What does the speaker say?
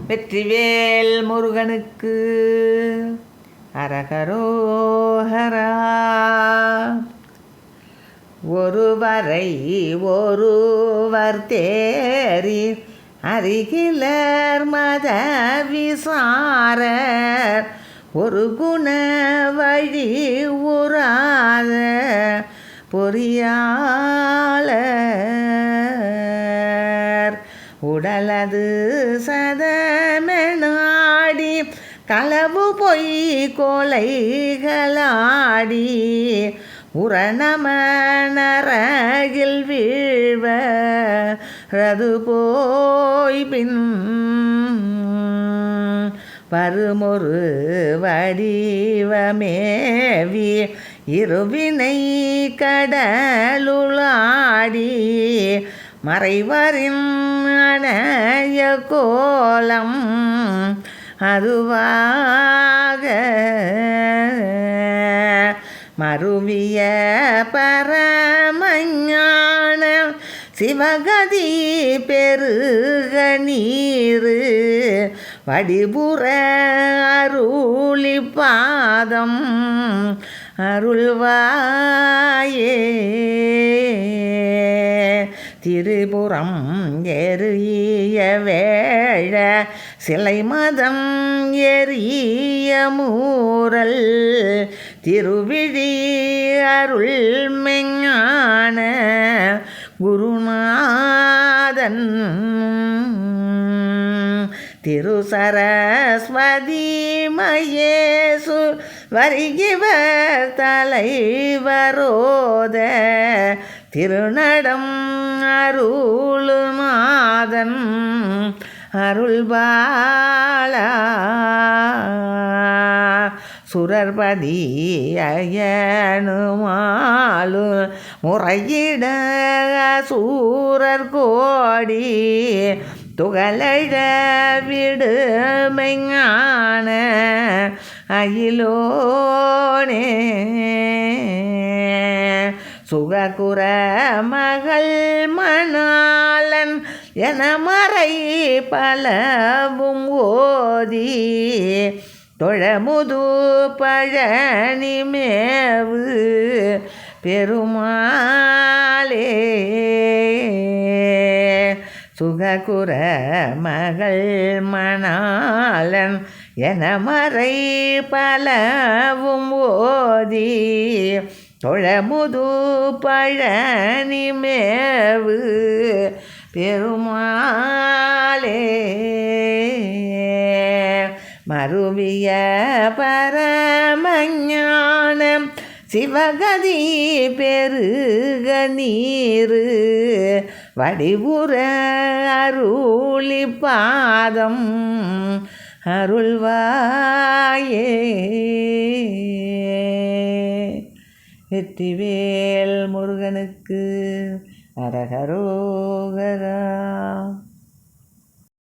வெற்றிவேல் முருகனுக்கு அரகரோஹரா. ஒருவரை ஒருவர் தேறி அருகிலர் மத விசாரர் ஒரு குண வழி உறாத பொறியாளர் உடலது சதமெனாடி களவு பொய் கொலைகளாடி உரணமனரகில் வீழ்வது போய் பின் வருமொரு வடிவமேவி இருவினை கடலுளாடி மறைவரின் அணைய கோலம் அதுவாக மருவிய பரமஞான சிவகதி பெருக நீரு வடிபுற அருளி பாதம் அருள்வாயே. திரிபுரம் எரிய வேழ சிலை மதம் எரிய மூரல் திருவிழி அருள் மெஞ்ஞான குருநாதன் திருசரஸ்வதி மயேசு வருகிவர் தலைவரோத திருநடம் அருளுநாதன் அருள்பாலா. சுரர்பதி அயனுமாலு முறையிட சூரர் கோடி துகளழ விடுமெஞ்ஞான அயிலோனே சுககுர மகள் மணாளன் என மறை பலவும் ஓதி தொழமுது பழனி மேவு பெருமாளே. சுககுர மகள் மணாளன் என மறை பலவும் ஓதி தொழமுது பழனி மேவு பெருமாளே. மருவிய பரமஞானம் சிவகதி பெருக நீரு வடிவுற அருளி பாதம் அருள்வாயே. வெற்றிவேல் முருகனுக்கு அரகரோகரா.